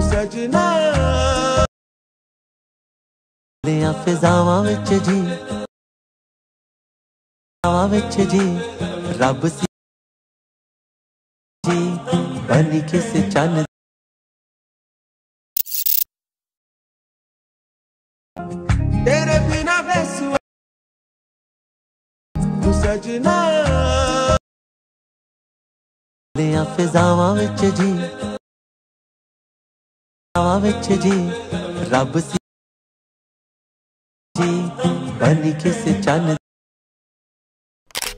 सजना फिजावां विच जी जी रब सी जी बनी किस चन तेरे बिना बेसुआ सजना फिजावां विच जी रब सी जी बनी किस चन।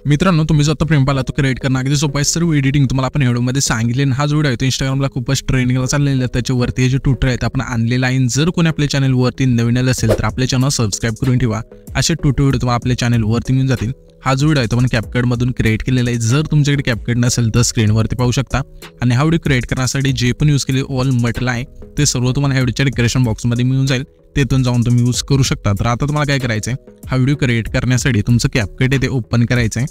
मित्रांनो, तुम्ही जर आता प्रेम पाहिला तो क्रिएट करणं अगदी सोपं आहे। सर्व एडिटिंग तुम्हाला आपण व्हिडिओमध्ये सांगितले। हाच व्हिडिओ आहे तो इंस्टाग्रामला खूपच ट्रेंडिंगला चाललेला आहे। त्याच्यावरती हे जे ट्यूटर आहेत आपण आणलेला आहे। जर कोणी आपल्या चॅनलवरती नवीन असेल तर आपल्या चॅनल सबस्क्राईब करून ठेवा। असे ट्यूटर व्हिडिओ तुम्हाला आपल्या चॅनलवरती मिळून जातील। हाच व्हिडिओ आहे तो आपण कॅपकटमधून क्रिएट केलेला आहे। जर तुमच्याकडे कॅपकट नसेल तर स्क्रीनवरती पाहू शकता। आणि हा व्हिडिओ क्रिएट करण्यासाठी जे पण यूज केले ऑल म्हटलं आहे ते सर्व तुम्हाला ह्या व्हिडिओच्या डिस्क्रिप्शन बॉक्समध्ये मिळून जाईल। तेथून जाऊन तुम्ही यूज करू शकता। तर आता तुम्हाला काय करायचं आहे, हा व्हिडिओ क्रिएट करण्यासाठी तुमचं कॅपकट आहे ते ओपन करायचं आहे।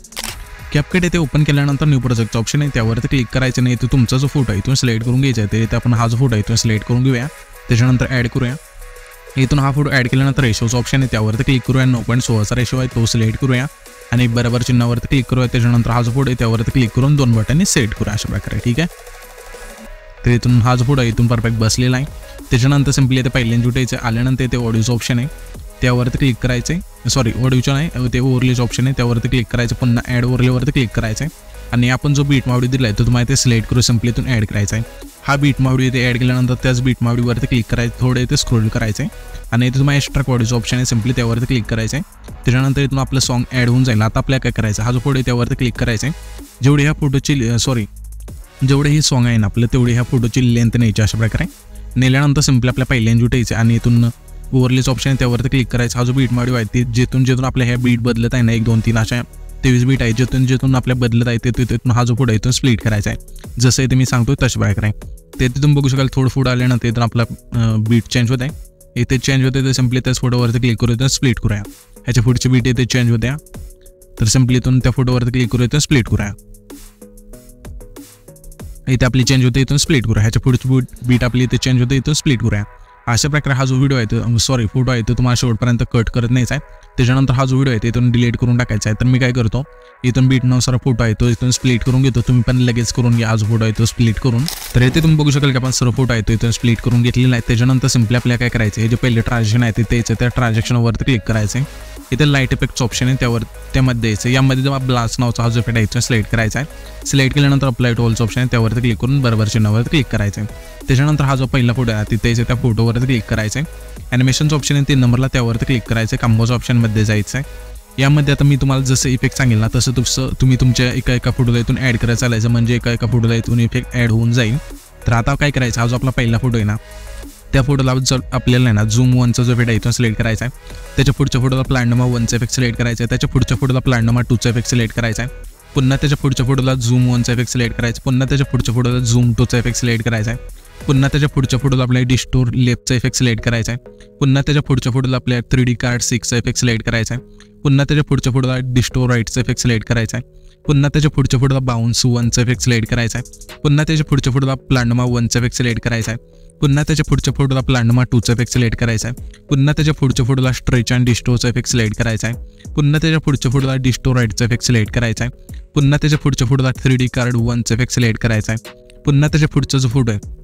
कॅपकट येथे ओपन केल्यानंतर न्यू प्रोजेक्टचा ऑप्शन आहे त्यावरती क्लिक करायचं नाही। तो तुमचा जो फोटो आहे तो सिलेक्ट करून घ्यायचा आहे। ते आपण हा जो फोटो आहे तो सिलेक्ट करून घेऊया। त्याच्यानंतर ॲड करूया। इथून हा फोटो ॲड केल्यानंतर रेशोचा ऑप्शन आहे त्यावरती क्लिक करूया। 9.16चा रेशो आहे तो सिलेक्ट करूया आणि बरोबर चिन्हावरती क्लिक करूया। त्याच्यानंतर हा जो फोटो आहे त्यावरती क्लिक करून 2 बटनने सेट करूया अशा प्रकारे, ठीक आहे। तर इथून हा जो फोटो आहे इथून परफेक्ट बसलेला आहे। त्याच्यानंतर सिम्पली इथे पहिल्यांदा जुटायचं आल्यानंतर इथे ऑडिओचं ऑप्शन आहे त्यावरती क्लिक करायचं आहे। सॉरी, ऑडिओचं नाही ते ओव्हरलेचं ऑप्शन आहे त्यावरती क्लिक करायचं। पुन्हा ॲड ओव्हरलेवरती क्लिक करायचं आहे आणि आपण जो बीट मावडी दिला आहे तो तुम्हाला इथे सिलेक्ट करू सिम्पली इथून ॲड करायचा आहे। हा बीट मावडी इथे ॲड केल्यानंतर त्याच बीट मावडीवरती क्लिक करायचं, थोडं इथे स्क्रोल करायचं आहे आणि इथे तुम्हाला एक्स्ट्रा ऑडिओचं ऑप्शन आहे सिम्पली त्यावरती क्लिक करायचं आहे। त्याच्यानंतर इथून आपलं सॉन्ग ॲड होऊन जाईल। आता आपल्याला काय करायचं, हा जो फोटो आहे त्यावरती क्लिक करायचं आहे। जेवढी ह्या फोटोची जेवढे ही सॉन्ग आहे ना आपलं तेवढी ह्या फोटोची लेंथ न्यायची अशा प्रकारे। नेल्यानंतर सिम्पली आपल्या पहिल्यांदा जुटायचं आणि इथून ओव्हरलेच ऑप्शन आहे त्यावरती क्लिक करायचं। हा जो बीट मावडी आहे ते जेथून आपल्या ह्या बीट बदलत आहे ना 1 2 3 अशा 23 बीट आहे जेथून आपल्या बदलत आहे तिथून हा जो फोटो आहे तो स्प्लिट करायचा आहे। जसं इथे मी सांगतो तशा प्रकारे ते तुम्ही बघू शकाल। थोडं पुढं आल्यानंतर इथून आपला बीट चेंज होत आहे। इथे चेंज होते तर सिम्पली त्याच फोटोवरती क्लिक करू इथून स्प्लिट करूया। ह्याच्या पुढची बीट इथे चेंज होत्या तर सिम्पली इथून त्या फोटोवरती क्लिक करू इथून स्प्लिट करूया। इथे आपली चेंज होते इथून स्प्लिट करूया। ह्याच्या पुढची बीट आपली इथे चेंज होते इथून स्प्लिट करूया। अशा प्रकारे हा जो व्हिडिओ आहे तो फोटो आहे तो तुम्हाला शेवटपर्यंत कट करत नाहीच आहे। त्याच्यानंतर हा जो व्हिडिओ आहे इथून डिलीट करून टाकायचा आहे। तर मी काय करतो, इथून बीटनुसार फोटो आहे तो इथून स्प्लिट करून घेतो। तुम्ही पण लगेच करून घ्या हा जो फोटो आहे तो स्प्लिट करून। तर इथे तुम्ही बघू शकाल की आपण सर्व फोटो आहे तो इथून स्प्लिट करून घेतलेला आहे। त्याच्यानंतर सिम्पली आपल्याला काय करायचं, हे जे पहिले ट्रान्झॅक्शन आहे ते त्या ट्रान्झॅक्शनवरती क्लिक करायचं आहे। इथे लाईट इफेक्टचं ऑप्शन आहे त्यामध्ये यायचं। यामध्ये जेव्हा ब्लास्ट नावचा हा जो इफेक्ट आहे तो सिलेक्ट करायचा आहे। सिलेक्ट केल्यानंतर अप्लाय टू ऑलचं ऑप्शन आहे त्यावरती क्लिक करून बरोबर चिन्हावरती क्लिक करायचं आहे। त्याच्यानंतर हा जो पहिला फोटो आहे तिथे यायचं त्या फोटोवरती क्लिक करायचं आहे। ॲनिमेशनचं ऑप्शन आहे 3 नंबरला त्यावरती क्लिक करायचं आहे। कॉम्बोच्या ऑप्शनमध्ये जायचं आहे। यामध्ये आता मी तुम्हाला जसं इफेक्ट सांगेल ना तसं तुम्ही तुमच्या एका फोटोला इथून ॲड करायला चालायचं, म्हणजे एका फोटोला इथून इफेक्ट ॲड होऊन जाईल। तर आता काय करायचं, हा जो आपला पहिला फोटो आहे ना त्या फोटोला आपल्याला आहे ना झूम 1चा जो इफेक्ट आहे इथून सिलेक्ट करायचा आहे। त्याच्या पुढच्या फोटोला प्लॅनोमा 1चा इफेक्ट सिलेक्ट करायचा आहे। त्याच्या पुढच्या फोटोला प्लॅनोमा 2चा इफेक्ट सिलेक्ट करायचा आहे। पुन्हा त्याच्या पुढच्या फोटोला झूम 1चा इफेक्ट सिलेक्ट करायचा। पुन्हा त्याच्या पुढच्या फोटोला झूम 2चा इफेक्ट सिलेक्ट करायचा आहे। पुन्हा त्याच्या पुढच्या फोटोला आपल्याला डिस्टोर लेफ्टचा इफेक्ट सिलेक्ट करायचा आहे। पुन्हा त्याच्या पुढच्या फोटोला आपल्याला 3D कार्ड 6चा इफेक्ट सिलेक्ट करायचा आहे। पुन्हा त्याच्या पुढच्या फोटोला डिस्टोर राईटचा इफेक्ट सिलेक्ट करायचा आहे। पुन्हा त्याच्या पुढच्या फोटोला बाउन्स 1चा इफेक्ट सिलेक्ट करायचा आहे। पुन्हा त्याच्या पुढच्या फोटोला प्लॅनोमा 1चा इफेक्ट सिलेक्ट करायचा आहे। पुन्हा त्याच्या पुढच्या फोटोला प्लॅनोमा 2चा इफेक्ट सिलेक्ट करायचा आहे। पुन्हा त्याच्या पुढच्या फोटोला स्ट्रेच अँड डिस्टोरचा इफेक्ट सिलेक्ट करायचा आहे। पुन्हा त्याच्या पुढच्या फोटोला डिस्टोर राईटचा इफेक्ट सिलेक्ट करायचा आहे। पुन्हा त्याच्या पुढच्या फोटोला 3D कार्ड 1चा इफेक्ट सिलेक्ट करायचा आहे। पुन्हा त्याच्या पुढचा जो फोटो आहे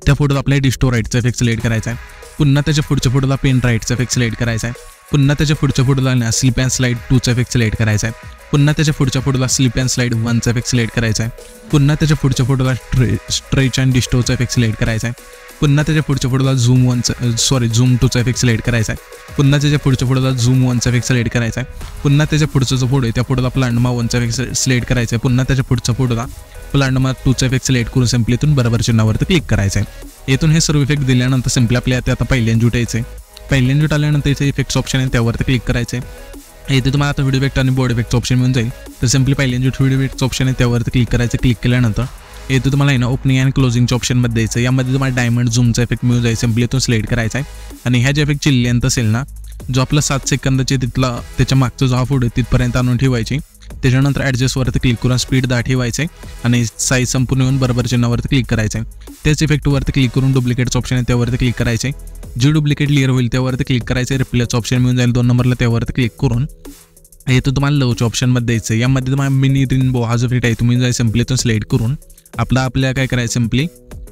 त्या फोटोला आपल्याला डिस्टोर राईटचा इफेक्ट सिलेक्ट करायचा आहे। पुन्हा त्याच्या पुढच्या फोटोला पेन राईटचा इफेक्ट सिलेक्ट करायचा आहे। पुन्हा त्याच्या पुढच्या फोटोला स्लिप अँड स्लाइड 2चा इफेक्ट सिलेक्ट करायचा आहे। पुन्हा त्याच्या पुढच्या फोटोला स्लिप अँड स्लाइड 1चा इफेक्ट सिलेक्ट करायचा आहे। पुन्हा त्याच्या पुढच्या फोटोला स्ट्रेच अँड डिस्टोरचा इफेक्ट सिलेक्ट करायचा आहे। पुन्हा त्याच्या पुढच्या फोटोला झूम 2चा इफेक्ट सिलेक्ट करायचा आहे। पुन्हा त्याच्या पुढच्या फोटोला झूम 1चा इफेक्ट सिलेक्ट करायचा आहे। पुन्हा त्याच्या पुढचा जो फोटो आहे त्या फोटोला प्लॅनोमा 1चा इफेक्ट सिलेक्ट करायचा आहे। पुन्हा त्याच्या पुढच्या फोटोला प्लॅनोमा 2चा इफेक्ट सिलेक्ट करून सिम्पली इथून बरोबर चिन्हावरती क्लिक करायचं आहे। इथून हे सर्व इफेक्ट दिल्यानंतर सिम्पली आपल्याला आता पहिल्यांदा जुटायचं आहे। पहिल्यांदा जुट आल्यानंतर इथे इफेक्ट्स ऑप्शन आहे त्यावरती क्लिक करायचं आहे। इथे तुम्हाला आता व्हिडिओ इफेक्ट आणि बॉडी इफेक्टचं ऑप्शन मिळून जाईल। तर सिम्पली पहिल्यांदा व्हिडिओ इफेक्टचं ऑप्शन आहे त्यावरती क्लिक करायचं। क्लिक केल्यानंतर इथे तुम्हाला आहे ना ओपनिंग अँड क्लोजिंगच्या ऑप्शनमध्ये द्यायचं। यामध्ये तुम्हाला डायमंड झूमचा इफेक्ट मिळून जाईल। सिम्पली इथून सिलेक्ट करायचा आहे आणि ह्या ज्या इफेक्टची लेंथ असेल ना जो आपला 7 सेकंदाची त्याच्या मागचा जो हा फोटो तिथपर्यंत आणून ठेवायची। त्याच्यानंतर ॲडजस्टवरती क्लिक करून स्पीड 10 ठेवायचं आहे आणि साईज संपूर्ण येऊन बरोबर चिन्हावरती क्लिक करायचं आहे. त्याच इफेक्टवरती क्लिक करून डुप्लिकेटचं ऑप्शन आहे त्यावरती क्लिक करायचं आहे. जी डुप्लिकेट क्लिअर होईल त्यावरती क्लिक करायचं आहे. रिप्लेसचं ऑप्शन मिळून जाईल 2 नंबरला, त्यावरती क्लिक करून येतो तुम्हाला लवच्या ऑप्शनमध्ये द्यायचं आहे. यामध्ये तुम्हाला मिनी रेनबो हा जो फिट आहे तुम्ही जाय सिम्पली इथून सिलेक्ट करून आपल्याला काय करायचं, सिम्पली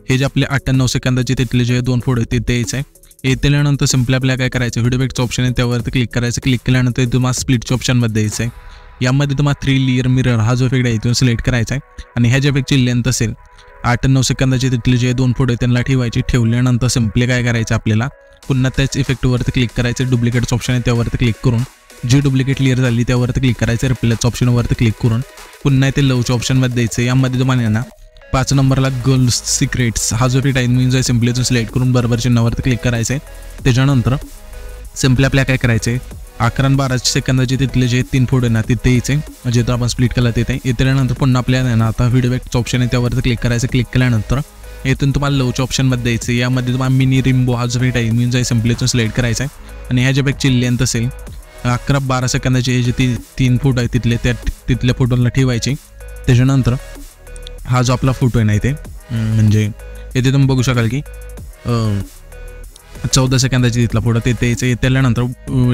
हे जे आपले 8-9 सेकंदाचे तिथले जे 2 फोटो आहेत ते द्यायचं आहे. हे दिल्यानंतर सिम्पली आपल्याला काय करायचं, व्हिडिओ इफेक्टचं ऑप्शन आहे त्यावरती क्लिक करायचं. क्लिक केल्यानंतर तुम्हाला स्प्लिटच्या ऑप्शनमध्ये द्यायचं आहे. यामध्ये तुम्हाला 3 लेयर मिरर हा जो इफेक्ट आहे इथून सिलेक्ट करायचा आहे आणि ह्या ज्या इफेक्टची लेंथ असेल 8-9 सेकंदाचे तिथले जे 2 फोटो आहेत त्यांना ठेवायचे. ठेवल्यानंतर सिम्पली काय करायचं, आपल्याला पुन्हा त्याच इफेक्टवरती क्लिक करायचं. डुप्लिकेटचं ऑप्शन आहे त्यावरती क्लिक करून जी डुप्लिकेट लेयर झाली त्यावरती क्लिक करायचं. रिप्लेसच्या ऑप्शनवरती क्लिक करून पुन्हा ते लवच्या ऑप्शनमध्ये द्यायचं. यामध्ये तुम्हाला ना 5 नंबरला गर्ल्स सिक्रेट्स हा जो इफेक्ट आहे तुम्ही जाय सिम्पली इथून सिलेक्ट करून बरोबर चिन्हावरती क्लिक करायचं आहे. त्याच्यानंतर सिम्पली आपल्याला काय करायचं आहे, 11 आणि 12 सेकंदाचे तिथले जे 3 फोटो आहे ना तिथे यायचे, म्हणजे तर आपण स्प्लिट केला तिथे येल्यानंतर पुन्हा आपल्याला ना आता व्हिडिओ इफेक्टचं ऑप्शन आहे त्यावरती क्लिक करायचं. क्लिक केल्यानंतर इथून तुम्हाला लवच्या ऑप्शनमध्ये द्यायचं. यामध्ये तुम्हाला मिनी रेनबो हा जो इफेक्ट आहे तुम्ही जाय सिम्पली इथून सिलेक्ट करायचा आहे आणि ह्या ज्या इफेक्टची लेंथ असेल 11-12 सेकंदाचे हे जे 3 फोटो आहे तिथल्या फोटोला ठेवायचे. त्याच्यानंतर हा जो आपला फोटो आहे ना इथे म्हणजे इथे तुम्ही बघू शकाल की 14 सेकंदाची तिथला फोटो ते द्यायचं. येल्यानंतर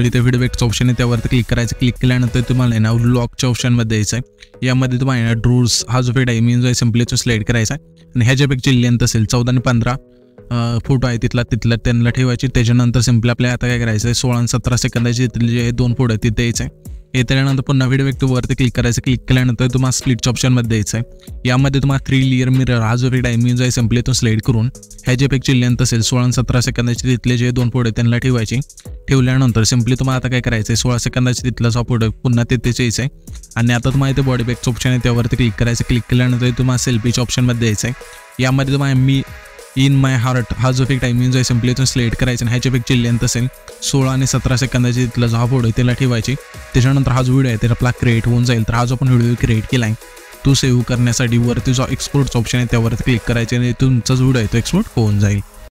इथे व्हिडिओ इफेक्टचं ऑप्शन आहे त्यावरती क्लिक करायचं. क्लिक केल्यानंतर तुम्हाला ना लॉकच्या ऑप्शनमध्ये द्यायचं आहे. यामध्ये तुम्हाला ड्रूर्स हा जो इफेक्ट आहे मी जो सिम्पली सिलेक्ट करायचा आहे आणि ह्या ज्या इफेक्टची लेंथ असेल 14 आणि 15 फोटो आहे तिथला त्यांना ठेवायचे. त्याच्यानंतर सिम्पली आपल्याला आता काय करायचं आहे 16 आणि 17 सेकंदाचे तिथले जे 2 फोटो आहेत तिथे द्यायचं आहे. त्यानंतर पुन्हा व्हिडिओ इफेक्टवरती क्लिक करायचं. क्लिक केल्यानंतर तुम्हाला स्प्लिटच्या ऑप्शनमध्ये द्यायचं आहे. यामध्ये तुम्हाला 3 लेयर मिरर हा जो इफेक्ट आहे मी जो सिम्पली इथून सिलेक्ट करून ह्या जे इफेक्टची लेंथ असेल 16 आणि 17 सेकंदाचे तिथले जे 2 फोटो आहेत त्यांना ठेवायचे. ठेवल्यानंतर सिम्पली तुम्हाला आता काय करायचं आहे 16 सेकंदाचे तिथला जो फोटो पुन्हा तिथेच यायचं आहे आणि आता तुम्हाला इथे बॉडी इफेक्टचं ऑप्शन आहे त्यावरती क्लिक करायचं. क्लिक केल्यानंतर तुम्हाला सेल्फीच्या ऑप्शनमध्ये द्यायचं आहे. यामध्ये तुम्हाला मी इन माय हार्ट हा जो इफेक्ट आहे मी जो सिम्पली इथून सिलेक्ट करायचं आणि ह्याच्या इफेक्टची लेंथ असेल 16 आणि 17 सेकंदाचे तिथला जो हा फोटो आहे त्याला ठेवायची. त्याच्यानंतर हा जो व्हिडिओ आहे त्याला आपला क्रिएट होऊन जाईल. तर हा जो आपण व्हिडिओ क्रिएट केला आहे तो सेव्ह करण्यासाठी वरती जो एक्सपोर्टचा ऑप्शन आहे त्यावरती क्लिक करायचे आणि तुमचा जो व्हिडिओ आहे तो एक्सपोर्ट होऊन जाईल.